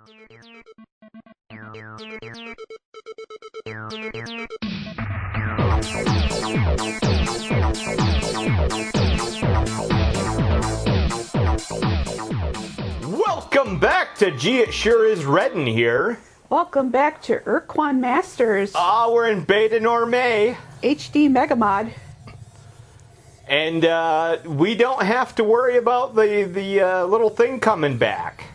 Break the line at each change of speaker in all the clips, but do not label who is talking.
Welcome back to Gee, It Sure Is Reddin' here.
Welcome back to Ur-Quan Masters.
We're in Beta Norme.
HD Megamod.
And we don't have to worry about the little thing coming back.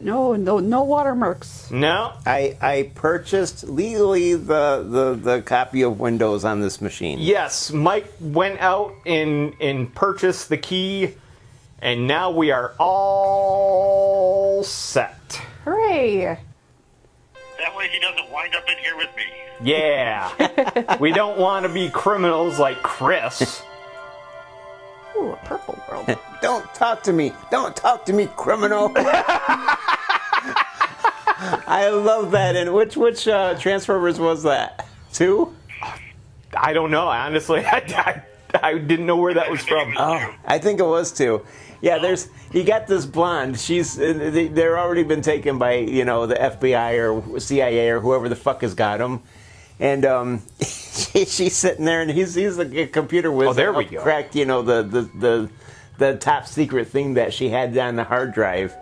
No watermarks.
No.
I purchased legally the copy of Windows on this machine.
Yes, Mike went out and purchased the key, and now we are all set.
Hooray!
That way he doesn't wind up in here with me.
Yeah. We don't want to be criminals like Chris.
Ooh, a purple world.
Don't talk to me. Don't talk to me, criminal. I love that. And which Transformers was that? 2?
I don't know. Honestly, I didn't know where that was from.
Oh, I think it was 2. Yeah, you got this blonde. They're already been taken by, the FBI or CIA or whoever the fuck has got them. And she's sitting there, and he's a computer whiz.
Oh, there we go.
Cracked, the top secret thing that she had on the hard drive.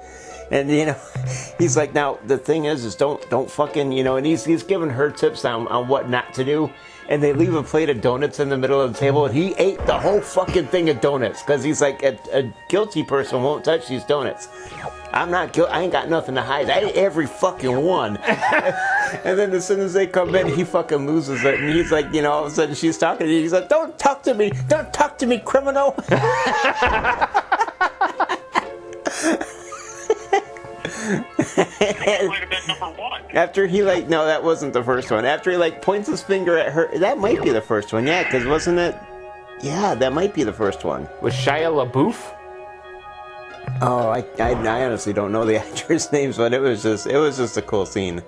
And he's like, now the thing is don't fucking, and he's giving her tips on what not to do. And they leave a plate of donuts in the middle of the table, and he ate the whole fucking thing of donuts because he's like, a guilty person won't touch these donuts. I'm not guilty. I ain't got nothing to hide. I ate every fucking one. And then as soon as they come in, he fucking loses it, and he's like, all of a sudden she's talking to you. He's like, don't talk to me, criminal.
That might have been number 1.
After he no, that wasn't the first one. After he points his finger at her, that might be the first one. Yeah, because wasn't it? Yeah, that might be the first one.
Was Shia LaBeouf?
Oh, I honestly don't know the actors' names, but it was just a cool scene.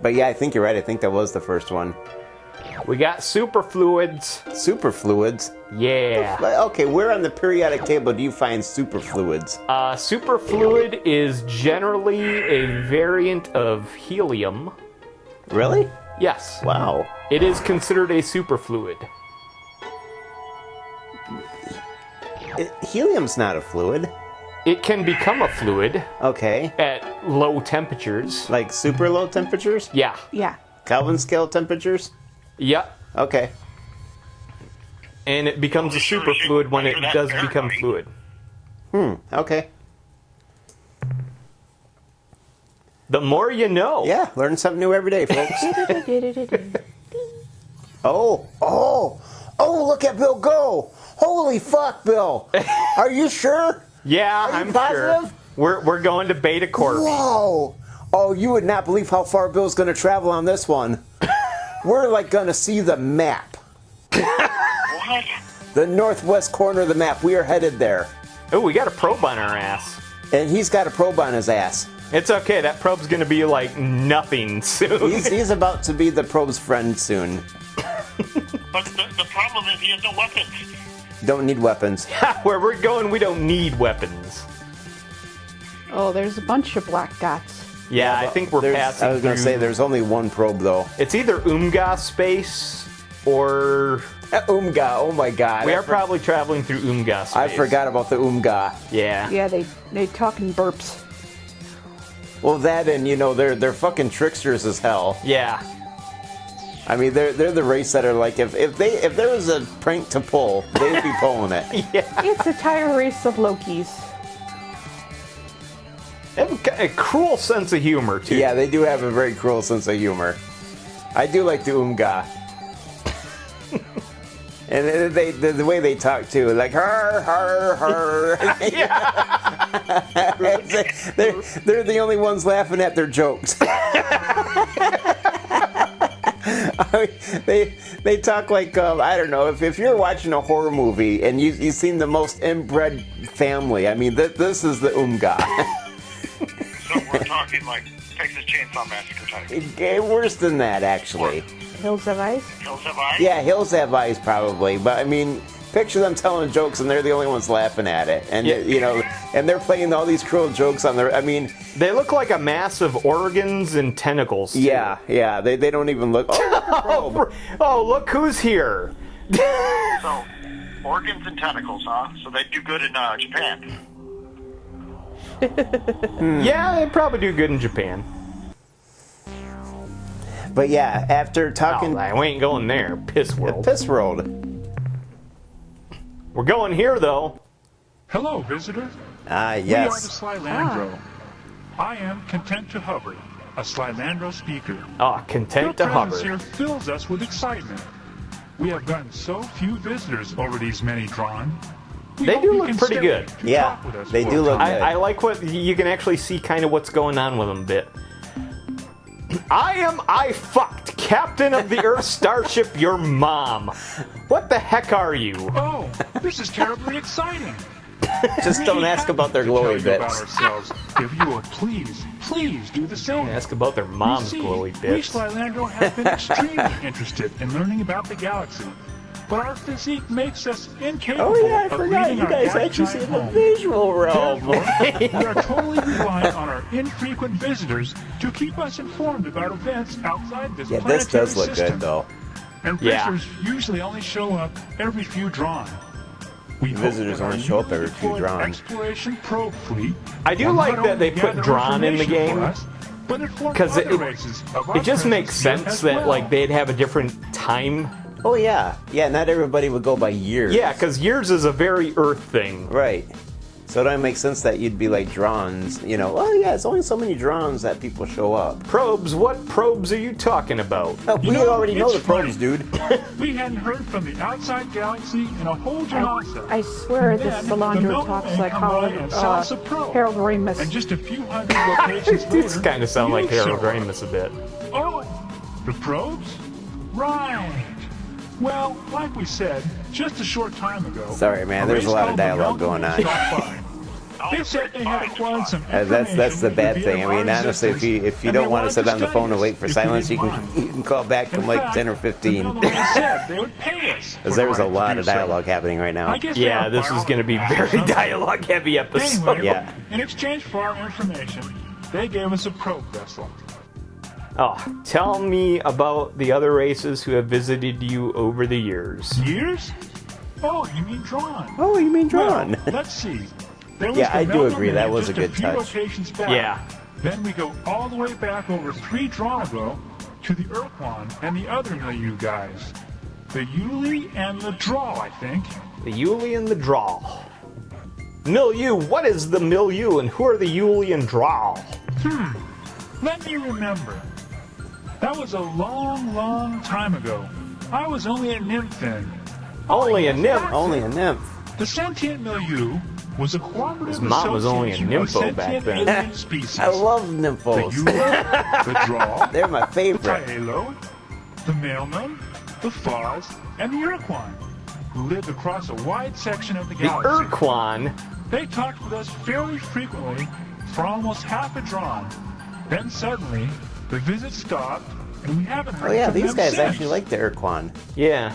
But yeah, I think you're right. I think that was the first one.
We got superfluids.
Superfluids?
Yeah.
Okay, where on the periodic table do you find superfluids?
Superfluid is generally a variant of helium.
Really?
Yes.
Wow.
It is considered a superfluid.
Helium's not a fluid.
It can become a fluid
Okay.
at low temperatures.
Like super low temperatures?
Yeah.
Yeah.
Kelvin scale temperatures?
Yep.
Okay.
And it becomes a superfluid when it does become fluid.
Okay.
The more you know.
Yeah, learn something new every day, folks. Oh, look at Bill go. Holy fuck, Bill. Are you sure?
Yeah,
Are you
I'm
positive?
sure. We're going to Beta Corp.
Whoa. Oh, you would not believe how far Bill's going to travel on this one. We're going to see the map.
What?
The northwest corner of the map. We are headed there.
Oh, we got a probe on our ass.
And he's got a probe on his ass.
It's okay. That probe's going to be like nothing soon.
He's about to be the probe's friend soon.
But the problem is he has no weapons.
Don't need weapons.
Where we're going, we don't need weapons.
Oh, there's a bunch of black dots.
Yeah, I think we're passing
I was going to
through-
say, there's only one probe, though.
It's either Umga space or...
Umga, oh my god.
We are probably traveling through Umga space.
I forgot about the Umga.
Yeah.
Yeah, they talk in burps.
Well, that and, they're fucking tricksters as hell.
Yeah.
I mean, they're the race that are like, if there was a prank to pull, they'd be pulling it.
Yeah.
It's a tire race of Lokis.
They have a cruel sense of humor, too.
Yeah, they do have a very cruel sense of humor. I do like the Umga. And the way they talk too, like har har har. they're the only ones laughing at their jokes. I mean, they talk like I don't know, if you're watching a horror movie and you've seen the most inbred family, I mean this is the Umga.
So we're talking like Texas Chainsaw Massacre type.
Worse than that, actually.
Hills of Ice?
Hills Have Eyes?
Yeah, Hills Have Eyes probably, but I mean, picture them telling jokes, and they're the only ones laughing at it, and
Yeah.
you know, and they're playing all these cruel jokes on their. I mean,
They look like a mass of organs and tentacles. Too.
yeah. They don't even look. Oh, probe.
Oh, look who's here.
So, organs and tentacles, huh? So they do good in Japan.
Yeah, they probably do good in Japan.
But yeah, after talking,
Oh, we ain't going there. Piss world.
Piss World.
We're going here though.
Hello, visitor.
Ah,
We are the
yes.
Slylandro. I am content to hover, a Slylandro speaker.
Ah,
Your
content to
presence
hover.
here fills us with excitement. We have gotten so few visitors over these many drawn. We
They
hope
do
you
look
can
pretty
stay
good.
to
Yeah,
talk with us
they
for
do
a
look
time.
good.
I like what you can actually see kind of what's going on with them a bit. I fucked Captain of the Earth Starship your mom. What the heck are you?
Oh, this is terribly exciting.
Just don't ask about their glowy
To tell you about
bits.
ourselves, if you would please do the same.
Ask about their mom's
You see,
glowy bits.
We Slylandro have been extremely interested in learning about the galaxy, but our physique makes us incapable
Oh yeah, I
of
forgot
leaving
you
our
guys
gas
actually see
giant
the
home.
visual realm.
Therefore, we are totally reliant on our infrequent visitors to keep us informed about events outside this
Yeah, this
planetary
does look
system.
good though.
And
Yeah.
visitors usually only show up every few drawn. We hope
Visitors
that our
only show up
newly
every few
deployed
drawn.
Exploration probe fleet
I do
will
like
not
that
only
they put
gather
drawn in the
information
game,
for us, but inform
'cause
other
it-
races of our
It just makes
presence here
sense
as
that
well.
like they'd have a different time.
Oh yeah, yeah. Not everybody would go by years.
Yeah, because yours is a very Earth thing.
Right. So it doesn't make sense that you'd be like drawns. You know. Oh yeah, it's only so many drawns that people show up.
Probes? What probes are you talking about?
Oh,
You
we
know,
already know
it's
the probes,
funny.
dude.
We hadn't heard from the outside galaxy in a whole genocide.
I swear this
Then, the
Salandro
Milky
talks
Way
like
come
how
by and sell us a probe.
Harold Ramis.
And just a few hundred locations
This
later,
kind of sound like
you
Harold
show up.
Ramis a bit.
Oh, the probes? Right. Well, like we said, just a short time ago.
Sorry, man, there's a lot of dialogue going on.
They said they had acquired some
That's the bad
information
thing. I mean,
via our
honestly, if you
resistors,
don't
and
want
they
to sit on the
wanted
phone and
study
wait for
us if
silence,
we
you
didn't
can
mind.
you can call back
In
from like
fact,
10 or
the
15.
Milky Way said they would pay us for
Because
the
there's a
right to
lot
do
of
so.
dialogue happening right now.
I guess they
Yeah,
are
this is
borrowed
going to be
from
very
something.
dialogue heavy episode.
Anyway,
Yeah.
in exchange for our information, they gave us a probe vessel.
Oh, tell me about the other races who have visited you over the years.
Years? Oh, you mean drawn?
Oh, you mean drawn?
Well, let's see. There was
Yeah,
the
I do
Melbourne
agree. That
Man
was a
just
good
few
touch.
locations back.
Yeah.
Then we go all the way back over 3 drawn ago to the Ur-Quan and the other milieu guys. The Yuli and the Draw, I think.
The Yuli and the Draw. Milieu, what is the milieu and who are the Yuli and Draw?
Let me remember. That was a long, long time ago. I was only a nymph then.
Only a nymph.
Only a nymph.
The sentient milieu was a cooperative
His mom was only a
association of
nympho back
sentient
then.
alien species.
I love
The
nymphos.
Yuli, the Draw,
They're my
the
favorite.
Taelo, the Mailman, the Foz, and the Ur-Quan, who lived across a wide section of the
The
galaxy.
Ur-Quan.
They talked with us fairly frequently for almost half a drawn. Then suddenly, the visit stopped, and we haven't heard
Oh yeah,
from
these
them
guys
since.
actually like the Ur-Quan.
Yeah.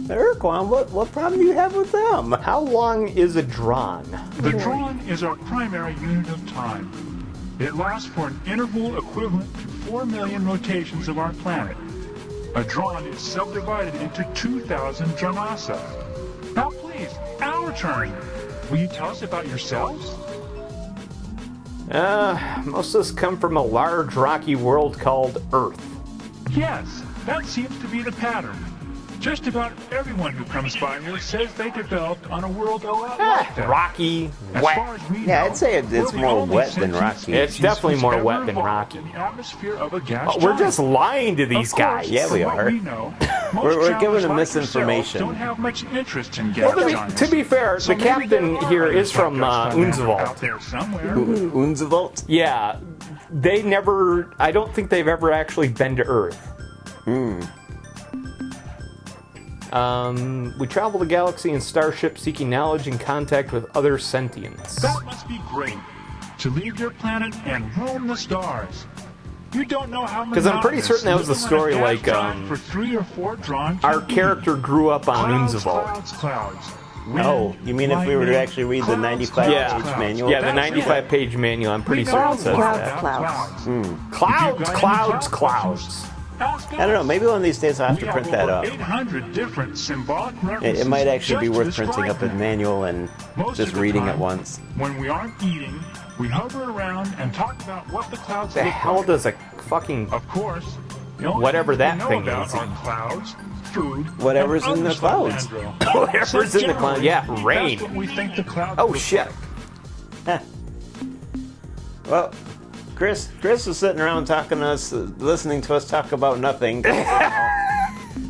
The Ur-Quan, what problem do you have with them?
How long is a drawn?
The drawn is our primary unit of time. It lasts for an interval equivalent to 4 million rotations of our planet. A drawn is subdivided into 2,000 dranasa. Now please, our turn. Will you tell us about yourselves?
Most of us come from a large rocky world called Earth.
Yes, that seems to be the pattern. Just about everyone who comes by here says they developed on a world a lot like that.
Rocky,
As
wet.
far as we
Yeah,
know,
I'd say it's
we're the
more
only
wet than
sentient
rocky.
It's
species
definitely more
ever
wet than
evolved
rocky.
in the atmosphere of a gas
We're
giant.
just lying to these
Of course,
guys.
Yeah, we
from what
are.
we know, most
We're giving
travelers
them
like
misinformation.
yourselves Don't have much interest in gas
Well,
giants.
to be fair,
So
the
maybe
captain
there are
here
other
is from
podcast
Unzvalt.
out there somewhere.
Unzvalt?
Yeah, they never. I don't think they've ever actually been to Earth. We travel the galaxy in starships seeking knowledge and contact with other sentients.
That must be great. To leave your planet and roam the stars. You don't know how
Because I'm pretty certain that was the story, like,
for 3 or 4 drawn
our
can be.
character grew up on
Clouds,
Unzavalt.
clouds.
Oh,
Wind,
you mean if we were to
lightning,
actually read the
clouds,
95-page
clouds.
manual?
Yeah, the
That's
95-page manual, I'm pretty
We
certain
know
it says
Clouds,
that.
clouds.
Clouds,
If you
clouds,
got any
clouds.
Ask
I don't know.
us.
Maybe one of these days I'll have
We
to print
have
that
over
up.
800 different symbolic references
It might actually be
just
worth
to
printing up a
describe them.
manual and
Most
just
of the
reading
time,
it once.
When we aren't eating, we hover around and talk about what the clouds
The
look
hell
like.
does a fucking...
Of course, the only
Whatever
things
that
we know
thing
about
is.
are clouds, food,
Whatever's
and
in the
other stuff,
clouds.
Andrew.
Whatever's
So
in the clouds.
generally,
Yeah, rain.
That's what we think the clouds
Oh,
look
shit.
like.
Well, Chris is sitting around talking to us, listening to us talk about nothing.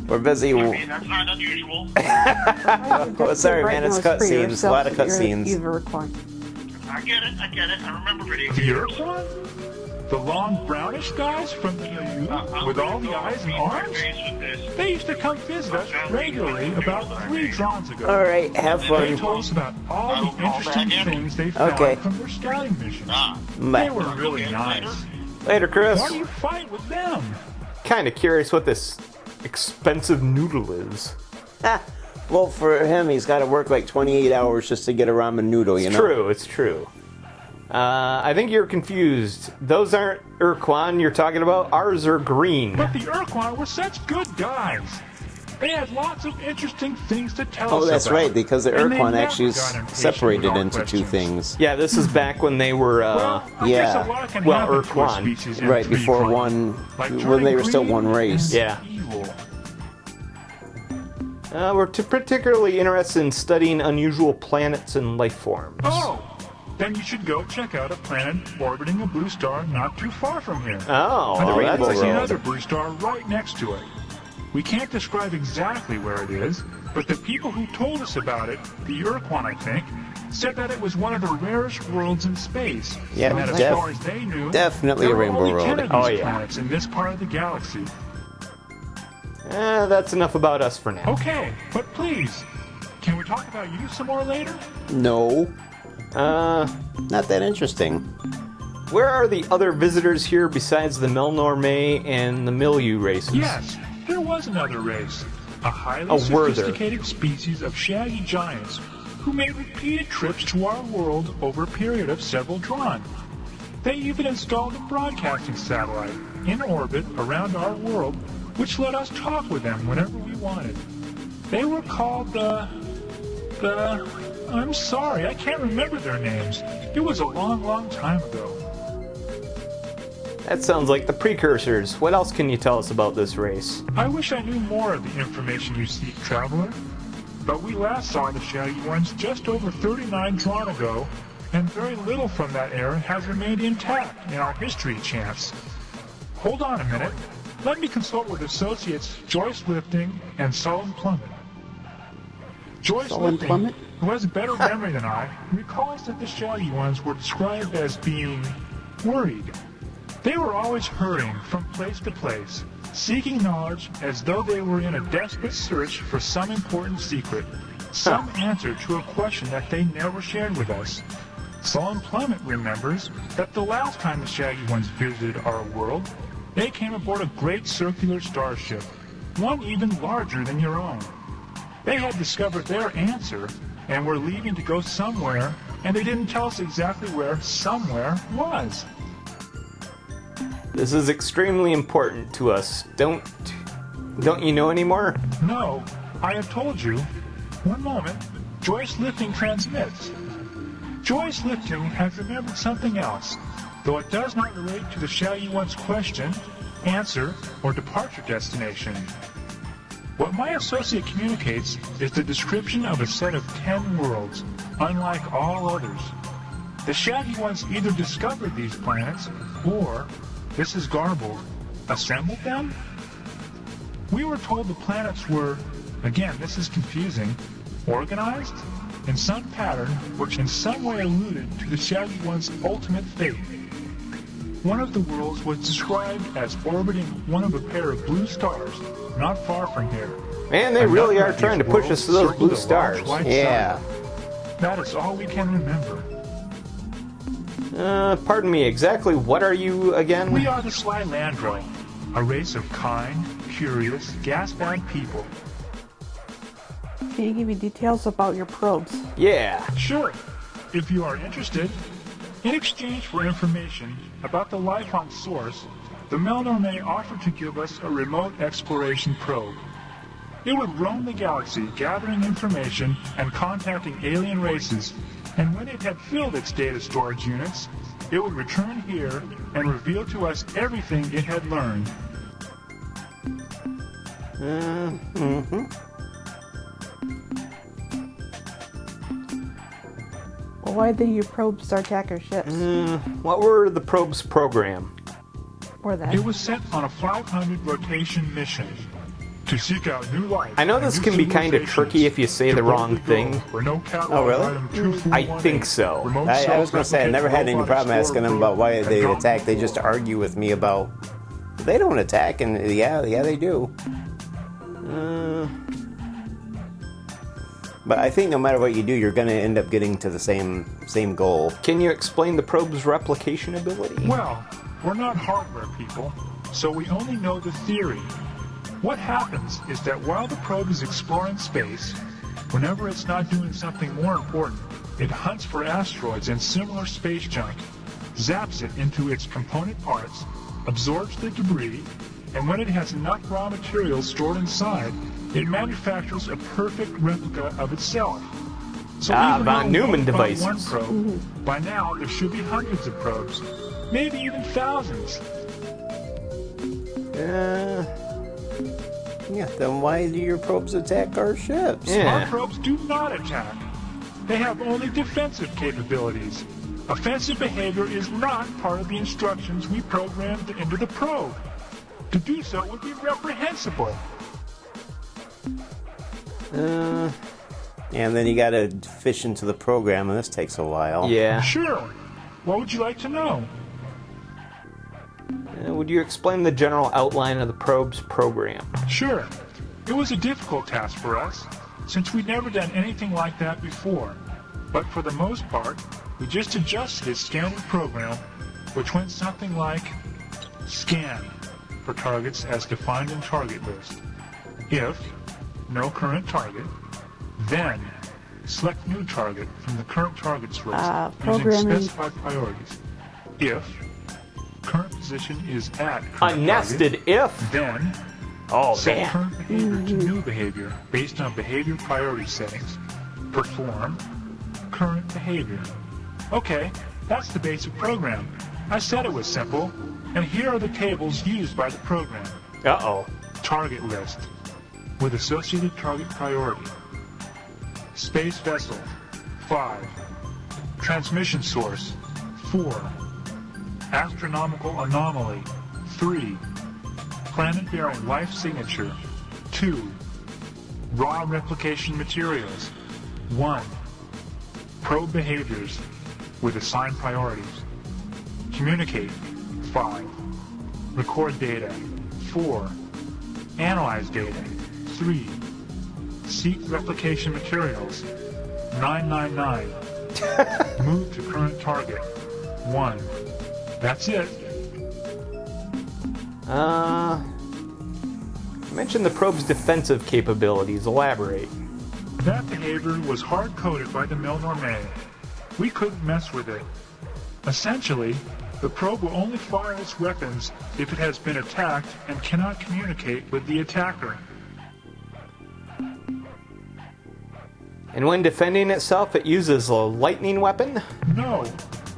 We're busy.
I mean, that's not unusual.
Oh, sorry, man. It's
Right now, for
cutscenes. A
yourself
lot of
that you're
cutscenes.
either recording.
I get it. I remember video
The
games.
Ur-Quan? The long brownish guys from the EU with all the eyes and arms? They used to come visit us regularly about 3 drawns ago.
All right, have
They
fun.
told us about all the interesting things they found
Okay.
from their scouting missions. They
Bye.
were really nice.
Later, Chris.
Why do you fight with them?
Kind of curious what this expensive noodle is.
Ah, well, for him, he's got to work like 28 hours just to get a ramen noodle, you
It's
know?
true, it's true. I think you're confused. Those aren't Ur-Quan you're talking about. Ours are green.
But the Ur-Quan were such good guys. They had lots of interesting things to tell us
Oh, that's
about.
right, because the
And they
Ur-Quan
never
actually
got impatient
separated
with our
into 2
questions.
things.
Yeah, this is back when they were,
Well, I
yeah.
guess a lot can
Well,
happen to a
Ur-Quan.
species in
Right,
3
before
frames.
one,
Like
when
turning
they were still
green
one race.
and
Yeah.
evil.
we're particularly interested in studying unusual planets and life forms.
Oh, then you should go check out a planet orbiting a blue star not too far from here.
Oh,
And there
Rainbow
is
Road.
another blue star right next to it. We can't describe exactly where it is, but the people who told us about it, the Ur-Quan I think, said that it was one of the rarest worlds in space.
Yeah,
and that as far as they knew,
definitely
there
a
were
Rainbow
only
Road.
10 of these
Oh, yeah.
planets in this part of the galaxy.
That's enough about us for now.
Okay, but please, can we talk about you some more later?
No,
Uh,
not that interesting.
where are the other visitors here besides the Melnorme and the Milieu races?
Yes, there was another race. A highly
Oh, were there?
sophisticated species of shaggy giants who made repeated trips to our world over a period of several drawn. They even installed a broadcasting satellite in orbit around our world, which let us talk with them whenever we wanted. They were called I'm sorry, I can't remember their names. It was a long, long time ago.
That sounds like the precursors. What else can you tell us about this race?
I wish I knew more of the information you seek, traveler. But we last saw the shaggy ones just over 39 drawn ago, and very little from that era has remained intact in our history chants. Hold on a minute. Let me consult with associates Joyce Lifting and Sullen Plummet. Joyce
Sullen
Lifting,
Plummet?
who has a better memory than I, recalls that the shaggy ones were described as being worried. They were always hurrying from place to place, seeking knowledge as though they were in a desperate search for some important secret, some answer to a question that they never shared with us. Sullen Plummet remembers that the last time the shaggy ones visited our world, they came aboard a great circular starship, one even larger than your own. They had discovered their answer and were leaving to go somewhere, and they didn't tell us exactly where somewhere was.
This is extremely important to us. Don't you know anymore?
No, I have told you. One moment. Joyce Lifting transmits. Joyce Lifting has remembered something else, though it does not relate to the shaggy one's question, answer, or departure destination. What my associate communicates is the description of a set of 10 worlds, unlike all others. The shaggy ones either discovered these planets, or, this is garbled, assembled them? We were told the planets were, again this is confusing, organized in some pattern which in some way alluded to the shaggy one's ultimate fate. One of the worlds was described as orbiting one of a pair of blue stars not far from here.
Man, they really are trying to push us to those blue stars.
Yeah.
That is all we can remember.
Pardon me, exactly what are you again?
We are the Slylandro, a race of kind, curious, gas-bag people.
Can you give me details about your probes?
Yeah.
Sure, if you are interested. In exchange for information about the life on Source, the Melnorme offered to give us a remote exploration probe. It would roam the galaxy gathering information and contacting alien races, and when it had filled its data storage units, it would return here and reveal to us everything it had learned.
Well, why did your probes attack our ships?
What were the probe's program?
Or that?
It was sent on a 500 rotation mission to seek out new life.
I know
and
this
new
can be kind of
civilizations
tricky if you say
to
the wrong
boldly
thing.
go where no catalog
Oh, really?
item 2418,
I think so.
remote
I was going to say, I
self-replicating
never had any
robot
problem asking them about why
explorer
they
probe
attack. They just argue with me about, they don't attack, and yeah, they do. But I think no matter what you do, you're going to end up getting to the same goal.
Can you explain the probe's replication ability?
Well, we're not hardware people, so we only know the theory. What happens is that while the probe is exploring space, whenever it's not doing something more important, it hunts for asteroids and similar space junk, zaps it into its component parts, absorbs the debris, and when it has enough raw materials stored inside, it manufactures a perfect replica of itself. So even
von
though
Neumann
we found
devices.
one probe, by now there should be hundreds of probes, maybe even thousands.
Yeah, then why do your probes attack our ships?
Yeah.
Our probes do not attack. They have only defensive capabilities. Offensive behavior is not part of the instructions we programmed into the probe. To do so would be reprehensible.
And then you got to fish into the program, and this takes a while.
Yeah.
Sure. What would you like to know?
Would you explain the general outline of the probe's program?
Sure. It was a difficult task for us, since we'd never done anything like that before. But for the most part, we just adjusted its standard program, which went something like scan for targets as defined in target list. If no current target, then select new target from the current targets list using
programming.
specified priorities. If current position is at
A
current
nested if?
target, then
Oh,
set
man.
current behavior to new behavior based on behavior priority settings. Perform current behavior. Okay, that's the basic program. I said it was simple, and here are the tables used by the program.
Uh-oh.
Target list with associated target priority. Space vessel 5. Transmission source 4. Astronomical anomaly 3. Planet bearing life signature 2. Raw replication materials 1. Probe behaviors with assigned priorities. Communicate 5. Record data 4. Analyze data 3. Seek replication materials 999. Move to current target 1. That's it.
Mention the probe's defensive capabilities. Elaborate.
That behavior was hard-coded by the Melnorme. We couldn't mess with it. Essentially, the probe will only fire its weapons if it has been attacked and cannot communicate with the attacker.
And when defending itself, it uses a lightning weapon?
No,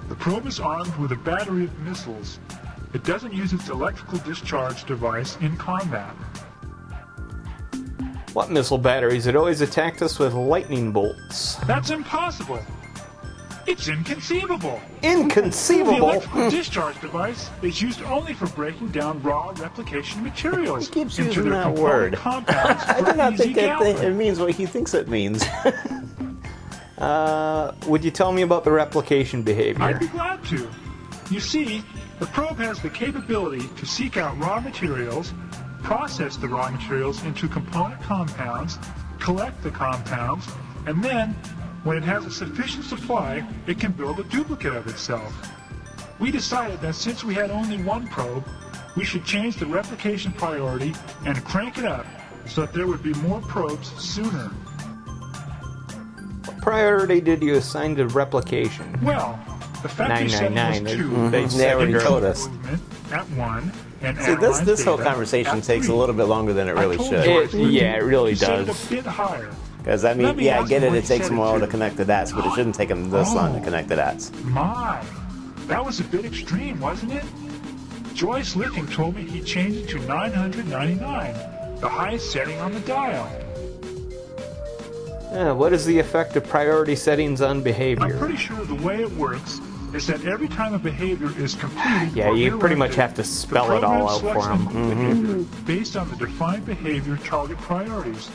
the probe is armed with a battery of missiles. It doesn't use its electrical discharge device in combat.
What missile batteries? It always attacked us with lightning bolts.
That's impossible. It's inconceivable. The
Inconceivable!
electrical discharge device is used only for breaking down raw replication materials
He keeps
into
using
their
that
component
word.
compounds
I
for
do not
easy
think that
galloping.
it means what he thinks it means.
Would you tell me about the replication
I'd
behavior?
be glad to. You see, the probe has the capability to seek out raw materials, process the raw materials into component compounds, collect the compounds, and then, when it has a sufficient supply, it can build a duplicate of itself. we decided that since we had only one probe, we should change the replication priority and crank it up so that there would be more probes sooner.
What priority did you assign to replication?
Well, the factory setting
999.
was 2.
They already
secondary.
told us.
Movement at 1 and
See, this whole conversation takes a little bit longer than it really should.
Yeah, it really
Set it
does.
a bit higher.
Because, I mean,
Let me
yeah, I
ask
get
you
it,
what
it
he
takes
said
them a
it
while
to.
to connect the dots, but it shouldn't take them this long to connect the dots.
My, that was a bit extreme, wasn't it? Joyce Licking told me he changed it to 999, the highest setting on the dial.
What is the effect of priority settings on
I'm
behavior?
pretty sure the way it works is that every time a behavior is completed,
Yeah,
or
you pretty much
interrupted,
have to
the
spell it
program
all out for
selects
them.
a behavior based on the defined behavior target priorities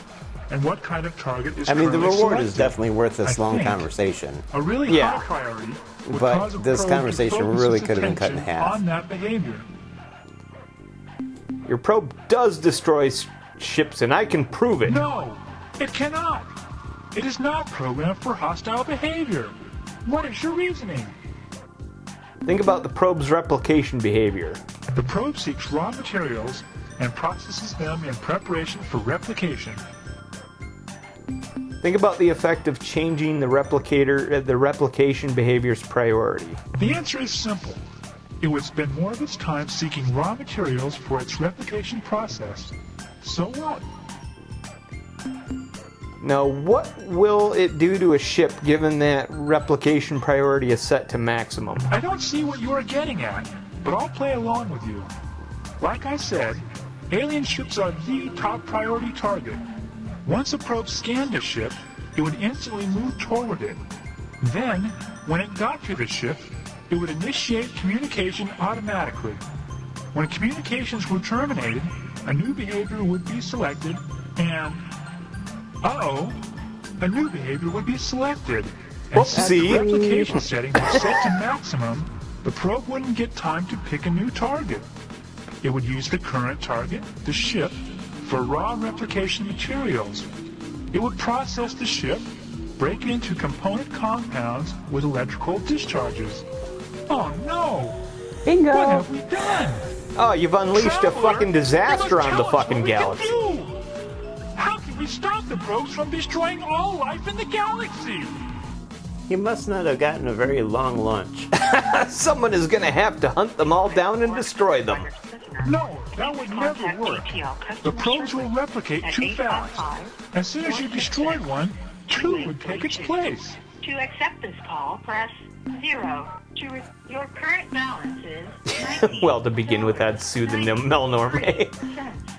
and what kind of target is
I mean, the
currently
reward
selected.
is definitely worth this
I
long
think
conversation.
A really
Yeah.
high priority would
But
cause a
this
probe to
conversation
focus
really
its
could have been cut in
attention
half.
on that behavior.
Your probe does destroy ships, and I can prove it.
No, it cannot. It is not programmed for hostile behavior. What is your reasoning?
Think about the probe's replication behavior.
The probe seeks raw materials and processes them in preparation for replication.
Think about the effect of changing the replication behavior's priority.
The answer is simple. It would spend more of its time seeking raw materials for its replication process. So what?
Now, what will it do to a ship given that replication priority is set to maximum?
I don't see what you are getting at, but I'll play along with you. Like I said, alien ships are the top priority target. Once a probe scanned a ship, it would instantly move toward it. Then, when it got to the ship, it would initiate communication automatically. When communications were terminated, a new behavior would be selected, and a new behavior would be selected. And since the
Whoopsie.
replication setting was set to maximum, the probe wouldn't get time to pick a new target. It would use the current target, the ship, for raw replication materials. It would process the ship, break it into component compounds with electrical discharges. Oh no!
Bingo!
What have we done?
Oh, you've unleashed a
Traveler,
fucking
you
disaster
must
on the
tell us
fucking
what we can
galaxy.
do. How can we stop the probes from destroying all life in the galaxy?
He must not have gotten a very long lunch.
Someone is gonna have to hunt them all down and destroy them.
No, that would never work. The probes will replicate too fast. As soon as you destroy one, two would take its place.
To accept this call, press 0. Your current balance is 19.
Well, to begin with, I'd sue the Melnorme.
cents.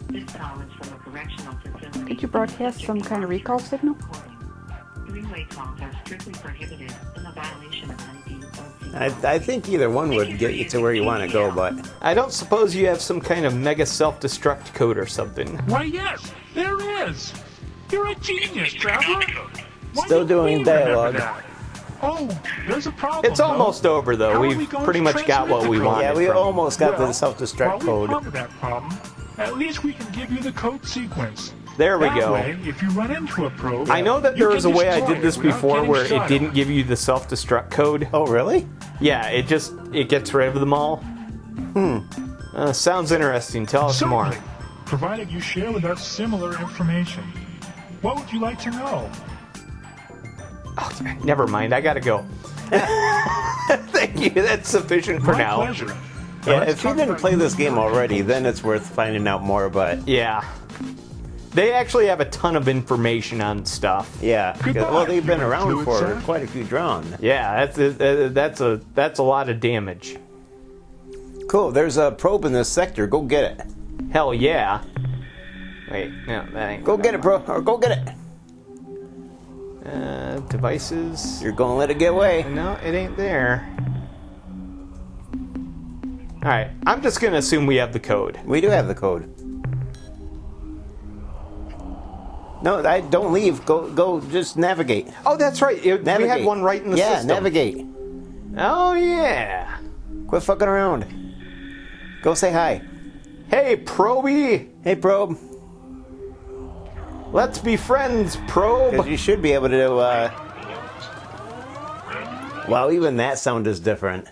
This call is from a correctional facility.
Could you broadcast some kind of recall signal?
Three-way calls are strictly prohibited in a violation of
I think either one would get you to where you want to go, but
I don't suppose you have some kind of mega self-destruct code or something.
Why, yes, there is. You're a genius, Traveler. Why
Still
didn't
doing
we remember
dialogue.
that? Oh, there's a problem.
It's almost over, though.
How are we
We've
going
pretty
to
much got
transmit
what
the
we
code?
wanted.
yeah, we
from
almost got
Well,
the self-destruct
while
code.
we ponder that problem, at least we can give you the code sequence.
There we
That
go.
way, if you run into a probe,
I know that
you
there was a
can
way I
destroy
did
it
this
without
before
getting
where
shot
it didn't give you the self-destruct code.
Oh, really?
Yeah, it gets rid of them all. Sounds interesting. Tell us more.
Certainly, provided you share with us similar information. What would you like to know?
Oh, never mind. I gotta go. Thank you. That's sufficient for
My
now.
pleasure. Now
Yeah,
let's
if you
talk
didn't
about
play this game
universal
already,
codes.
then it's worth finding out more, but
Yeah. They actually have a ton of information on stuff.
yeah.
Goodbye,
Well, they've been
human
around
fluid
for
sack.
quite a few drawn.
Yeah, that's a lot of damage.
Cool, there's a probe in this sector. Go get it.
Hell yeah. Wait, no, that ain't.
Go get it, bro. Or go get it.
Devices.
You're gonna let it get away.
No, it ain't there. Alright, I'm just gonna assume we have the code.
We do have the code. No, don't leave. Go. Just navigate.
Oh, that's right. We
Navigate.
had one right in the
yeah,
system.
navigate.
Oh, yeah.
Quit fucking around. Go say hi.
Hey, Proby.
Hey, probe.
Let's be friends, Probe.
Because you should be able to. Wow, even that sound is different.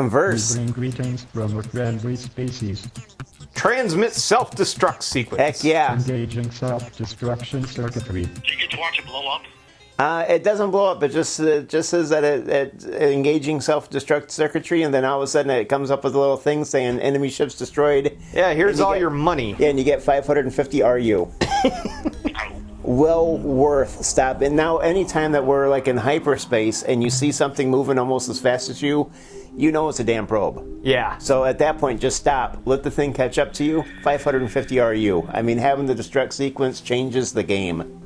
Converse.
We bring greetings from a friendly species.
Transmit self-destruct sequence.
Heck yeah.
Engaging self-destruction circuitry.
Do you get to watch it blow up?
It doesn't blow up. It just says that it's engaging self-destruct circuitry, and then all of a sudden it comes up with a little thing saying enemy ships destroyed.
Yeah, here's all
get-
your money.
Yeah, and you get 550 RU. Well worth stop. And now anytime that we're like in hyperspace and you see something moving almost as fast as you know it's a damn probe.
Yeah.
So at that point, just stop. Let the thing catch up to you. 550 RU. I mean, having the destruct sequence changes the game.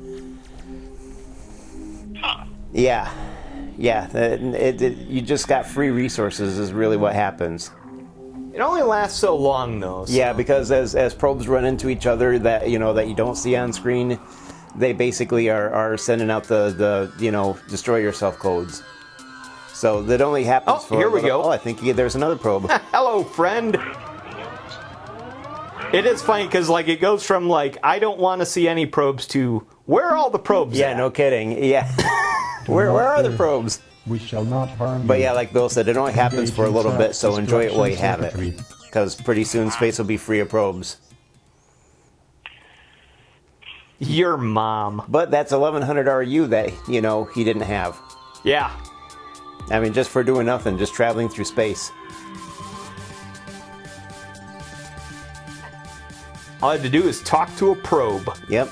Huh.
Yeah. You just got free resources is really what happens.
It only lasts so long, though. So.
Yeah, because as probes run into each other that you don't see on screen, they basically are sending out the destroy yourself codes. So that only happens
Oh,
for
here we go.
Oh, I think there's another probe.
Hello, friend. It is funny because it goes from I don't want to see any probes to where are all the probes?
Yeah,
at?
no kidding. Yeah. Where are the probes?
We shall not harm
But
you.
yeah, like Bill said, it only happens for a little bit, so enjoy it while you have it.
Circuitry.
Because pretty soon space will be free of probes.
Your mom.
But that's 1100 RU that, he didn't have.
Yeah.
I mean, just for doing nothing, just traveling through space.
All I had to do is talk to a probe.
Yep.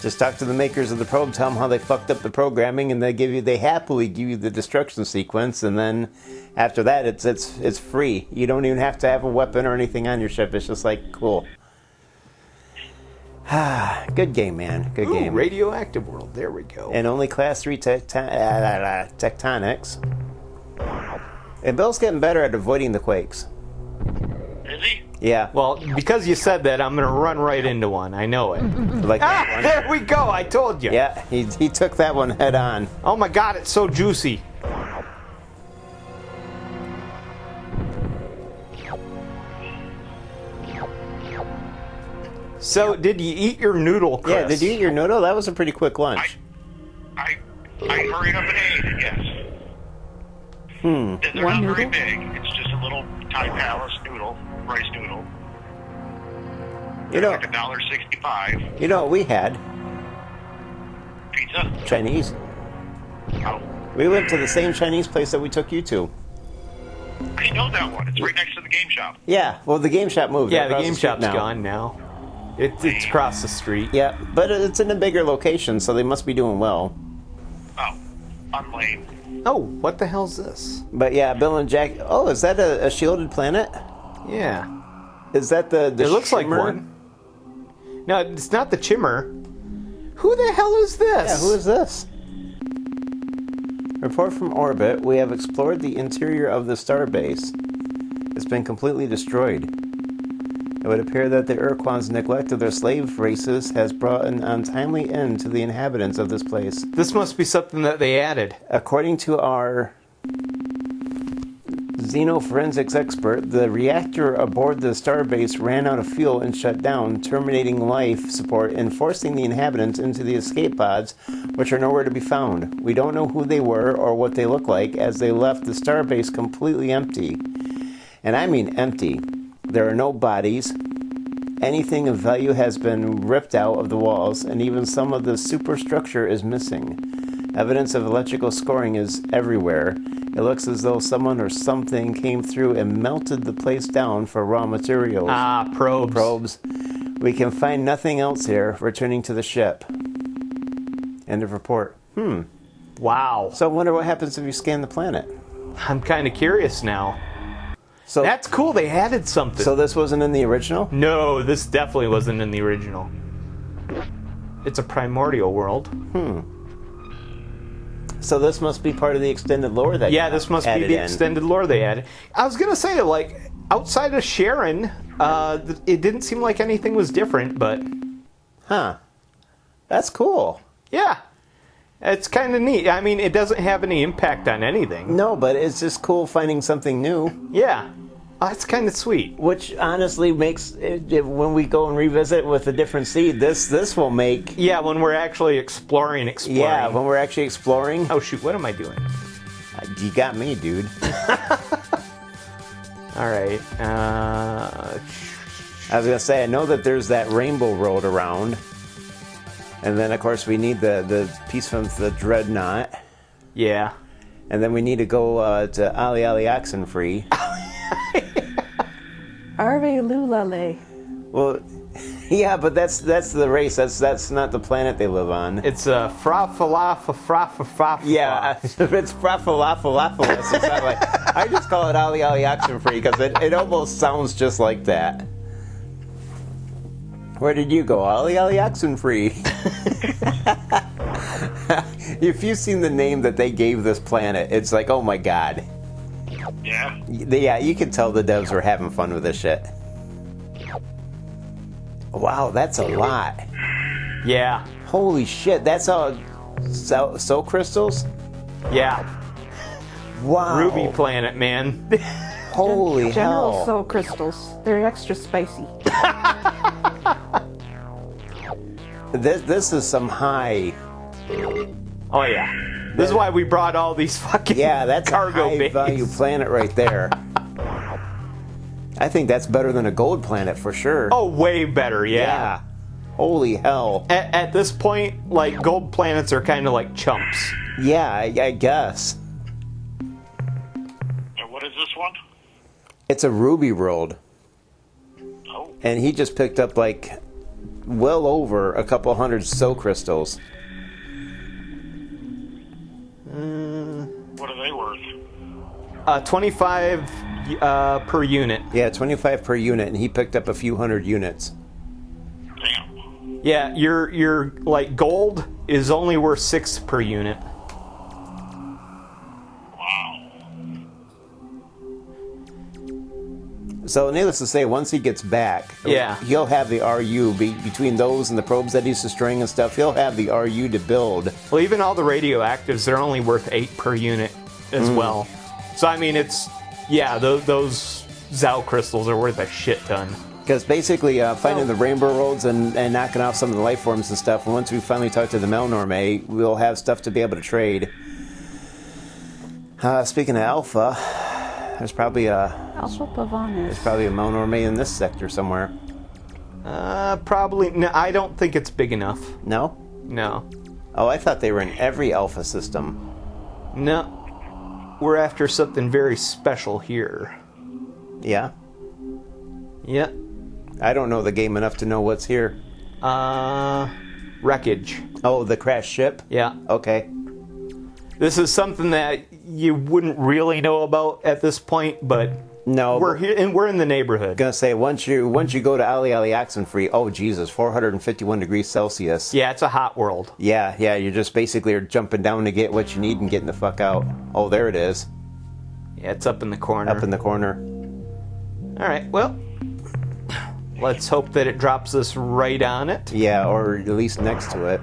Just talk to the makers of the probe, tell them how they fucked up the programming, and they happily give you the destruction sequence, and then after that, it's free. You don't even have to have a weapon or anything on your ship. It's just cool. Good game, man. Good
Ooh,
game.
radioactive world. There we go.
And only class 3 tectonics. And Bill's getting better at avoiding the quakes.
Is he?
Yeah.
Well, because you said that, I'm going to run right into one. I know it.
Like that one.
There we go. I told you.
Yeah, he took that one head on.
Oh my God, it's so juicy. So, did you eat your noodle, Chris?
Yeah, did you eat your noodle? That was a pretty quick lunch.
I hurried up and ate it, yes. They're
One
not very
noodle?
big. It's just a little Thai Palace noodle, rice noodle.
You know,
Like $1.65.
you know what we had?
Pizza?
Chinese.
Oh,
We went to the same Chinese place that we took you to.
I know that one. It's right next to the game shop.
Yeah, well, the game shop moved.
Yeah,
They're
the
across
game
street
shop's
now.
gone now. It's across the street.
Yeah, but it's in a bigger location, so they must be doing well.
Oh, I'm lame.
Oh, what the hell's this?
But yeah, Bill and Jack. Oh, is that a shielded planet?
Yeah.
Is that the
It looks like
shimmer?
one. No, it's not the Chimmer. Who the hell is this?
Yeah, who is this? Report from orbit. We have explored the interior of the starbase. It's been completely destroyed. It would appear that the Ur-Quan's neglect of their slave races has brought an untimely end to the inhabitants of this place.
This must be something that they added.
According to our xenoforensics expert, the reactor aboard the starbase ran out of fuel and shut down, terminating life support and forcing the inhabitants into the escape pods, which are nowhere to be found. We don't know who they were or what they look like, as they left the starbase completely empty. And I mean empty. There are no bodies. Anything of value has been ripped out of the walls, and even some of the superstructure is missing. Evidence of electrical scoring is everywhere. It looks as though someone or something came through and melted the place down for raw materials.
Ah, probes.
Probes. We can find nothing else here. Returning to the ship. End of report.
Wow.
So I wonder what happens if you scan the planet.
I'm kind of curious now.
So
That's cool. They added something.
so this wasn't in the original?
No, this definitely wasn't in the original. It's a primordial world.
So this must be part of the extended lore that
Yeah, this must be
added
the
in.
extended lore they added. I was gonna say, outside of Sharon, it didn't seem like anything was different, but
Huh. That's cool.
yeah, it's kind of neat. I mean, it doesn't have any impact on anything.
No, but it's just cool finding something new.
Yeah, that's kind of sweet.
Which honestly makes when we go and revisit with a different seed, this will make
Yeah, when we're actually exploring.
yeah when we're actually exploring.
Oh shoot, what am I doing?
You got me, dude.
right.
I was gonna say, I know that there's that rainbow road around, and then of course we need the piece from the Dreadnought,
Yeah.
and then we need to go to Ali Ali Oxenfree.
Arve Lulale.
Well, yeah, but that's the race. That's not the planet they live on.
It's a fra-fa-la-fa-fra-fa-fa.
Yeah, if it's Frafalafalafalus, it's not like, I just call it Ali Ali Oxenfree because it almost sounds just like that. Where did you go? Ali Ali Oxenfree. If you've seen the name that they gave this planet, it's like, oh my god.
Yeah.
Yeah, you can tell the devs were having fun with this shit. Wow, that's a lot.
Yeah.
Holy shit, that's all soul crystals?
Yeah.
Wow.
Ruby planet, man.
Holy
General
hell.
soul crystals. They're extra spicy.
This is some high.
Oh, yeah. This is why we brought all these fucking
Yeah, that's
cargo
a high
bays.
value planet right there. I think that's better than a gold planet for sure.
Oh, way better, yeah.
Holy hell.
At this point, like, gold planets are kind of like chumps.
Yeah, I guess.
And what is this one?
It's a ruby world.
Oh.
And he just picked up like well over a couple hundred soul crystals.
What are they worth?
25 per unit.
Yeah, 25 per unit, and he picked up a few hundred units.
Damn.
Yeah, your like gold is only worth 6 per unit.
Wow.
So needless to say, once he gets back,
Yeah.
he'll have the RU between those and the probes that he's destroying and stuff. He'll have the RU to build.
Well, even all the radioactives, they're only worth 8 per unit as well. So, I mean, it's... Yeah, those Zao crystals are worth a shit ton.
Because basically, finding the rainbow roads and knocking off some of the life forms and stuff, and once we finally talk to the Melnorme, we'll have stuff to be able to trade. Speaking of Alpha, there's probably a
Alpha Pavanis.
Melnorme in this sector somewhere.
Probably... No, I don't think it's big enough.
No?
No.
Oh, I thought they were in every Alpha system.
No. We're after something very special here.
Yeah?
Yeah.
I don't know the game enough to know what's here.
Wreckage.
Oh, the crashed ship?
Yeah.
Okay.
This is something that you wouldn't really know about at this point, but
No.
we're here and we're in the neighborhood.
Gonna say once you go to Ali Ali Oxenfree, oh Jesus, 451 degrees Celsius.
Yeah, it's a hot world.
Yeah, you're just basically are jumping down to get what you need and getting the fuck out. Oh, there it is.
Yeah, it's up in the corner.
Up in the corner.
All right, well, let's hope that it drops us right on it.
Yeah, or at least next to it.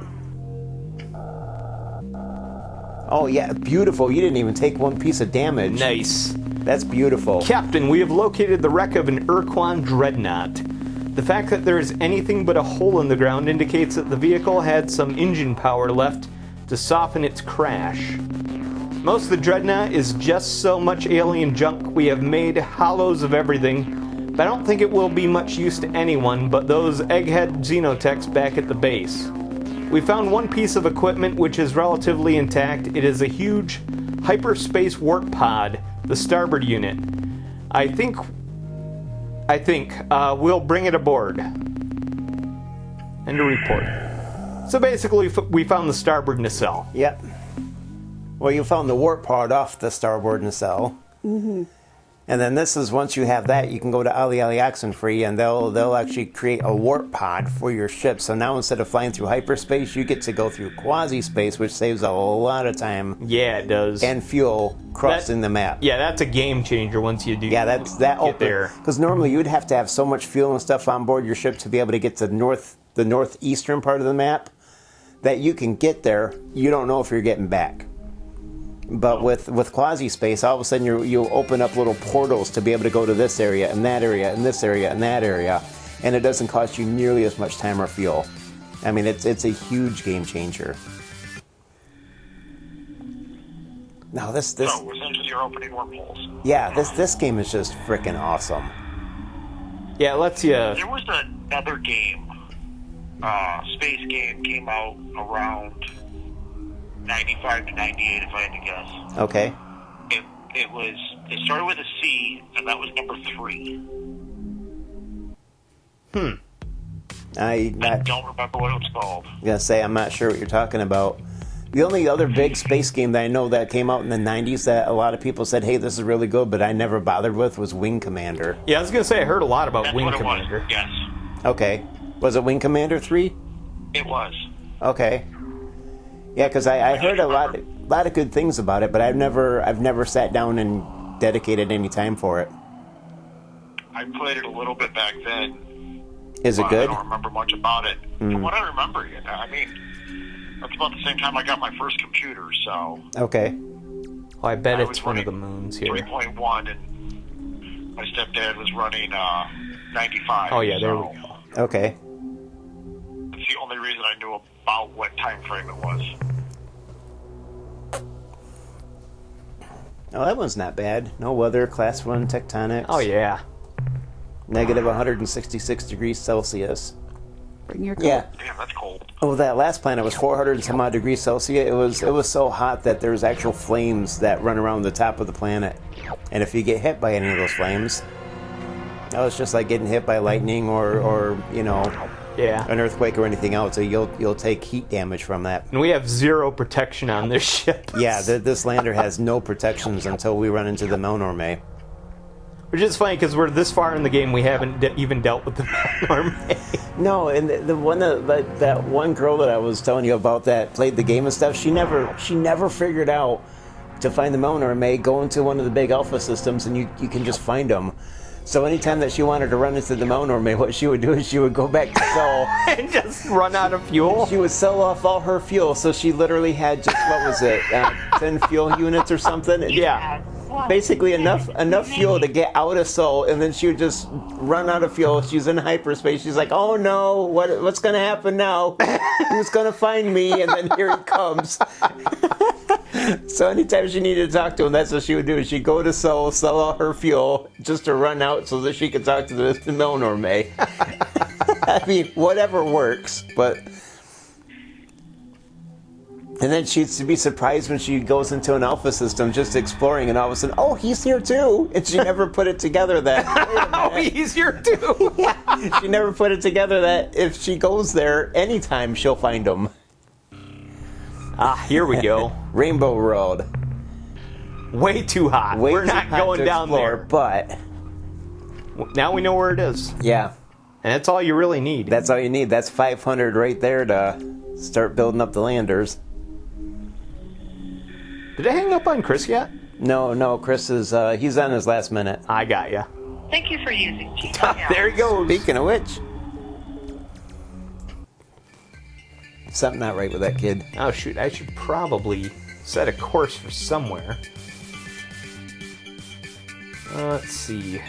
Oh yeah, beautiful. You didn't even take one piece of damage.
Nice.
That's beautiful.
Captain, we have located the wreck of an Ur-Quan dreadnought. The fact that there is anything but a hole in the ground indicates that the vehicle had some engine power left to soften its crash. Most of the dreadnought is just so much alien junk. We have made hollows of everything, but I don't think it will be much use to anyone but those egghead xenotechs back at the base. We found one piece of equipment which is relatively intact. It is a huge hyperspace warp pod, the starboard unit. I think we'll bring it aboard. End of report. So basically, we found the starboard nacelle.
Yep. Well, you found the warp pod off the starboard nacelle. Mm-hmm. And then this is once you have that, you can go to Ali Ali Oxenfree, and they'll actually create a warp pod for your ship. So now instead of flying through hyperspace, you get to go through quasi-space, which saves a lot of time
Yeah, it does.
and fuel crossing the map.
Yeah, that's a game changer once you do.
Yeah, that
get
open
there.
because normally you'd have to have so much fuel and stuff on board your ship to be able to get to the northeastern part of the map that you can get there. You don't know if you're getting back. But with quasi-space, all of a sudden you'll open up little portals to be able to go to this area and that area and this area and that area, and it doesn't cost you nearly as much time or fuel. I mean, it's a huge game changer. No, this
So essentially you're opening wormholes.
yeah, this game is just freaking awesome.
Yeah, it lets you.
There was another game, space game, came out around 95 to 98, if I had to guess.
Okay.
It started with a C, and that was number 3.
I
don't remember what it was called.
gonna say I'm not sure what you're talking about. The only other big space game that I know that came out in the 90s that a lot of people said, hey, this is really good, but I never bothered with was Wing Commander.
Yeah, I was gonna say I heard a lot about
That's
Wing
what it
Commander.
was. Yes,
Okay. Was it Wing Commander 3?
it was.
Okay. Yeah, because I heard a lot of good things about it, but I've never sat down and dedicated any time for it.
I played it a little bit back then.
Is it
but
good?
I don't remember much about it. From what I remember, I mean, that's about the same time I got my first computer, so...
Okay.
Oh, I bet
I
it's
was
one of the
running
moons here.
3.1, and my stepdad was running 95.
Oh yeah, there
so
we go.
Okay.
That's the only reason I knew about what time frame it was.
Oh, that one's not bad. No weather, class 1 tectonics.
Oh yeah.
Negative 166 degrees Celsius.
Bring your coat.
Yeah.
Damn, that's cold.
Oh, that last planet was 400 and some odd degrees Celsius. It was so hot that there's actual flames that run around the top of the planet. And if you get hit by any of those flames, that was just like getting hit by lightning or you know,
Yeah.
an earthquake or anything else. So you'll take heat damage from that.
And we have 0 protection on this ship.
Yeah, this lander has no protections until we run into the Melnorme.
Which is funny because we're this far in the game, we haven't even dealt with the Melnorme.
No, and the one that one girl that I was telling you about that played the game and stuff, she never figured out to find the Melnorme. Go into one of the big alpha systems and you can just find them. So anytime that she wanted to run into the Melnorme, what she would do is she would go back to Sol.
And just run out of fuel.
She would sell off all her fuel, so she literally had just, what was it, 10 fuel units or something?
Yeah.
Basically enough fuel to get out of Sol, and then she would just run out of fuel. She's in hyperspace. She's like, oh no, what's going to happen now? Who's going to find me? And then here he comes. So anytime she needed to talk to him, that's what she would do. She'd go to Sol, sell all her fuel, just to run out so that she could talk to the Melnorme. I mean, whatever works, but... And then she'd be surprised when she goes into an alpha system just exploring, and all of a sudden, oh, he's here too! And she never put it together that...
Oh, he's here too!
Yeah, she never put it together that if she goes there, anytime she'll find him.
Ah, here we go.
Rainbow Road.
Way too hot.
Way
We're
too
not
hot
going
to
down
explore,
there.
But,
Now we know where it is.
yeah,
And that's all you really need.
that's all you need. That's 500 right there to start building up the landers.
Did I hang up on Chris yet?
No, Chris is, he's on his last minute.
I got ya.
Thank you for using GTL.
There he goes.
Speaking of which, something not right with that kid.
Oh shoot, I should probably set a course for somewhere. Let's see.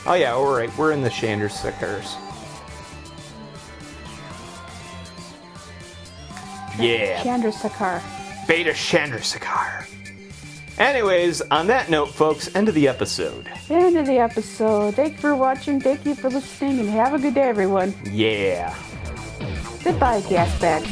Oh yeah, alright, we're in the Chandrasekars. Yeah,
Chandrasekhar.
Beta Chandrasekhar. Anyways, on that note, folks, end of the episode.
End of the episode. Thank you for watching. Thank you for listening. And have a good day, everyone.
Yeah.
Goodbye, gas bags.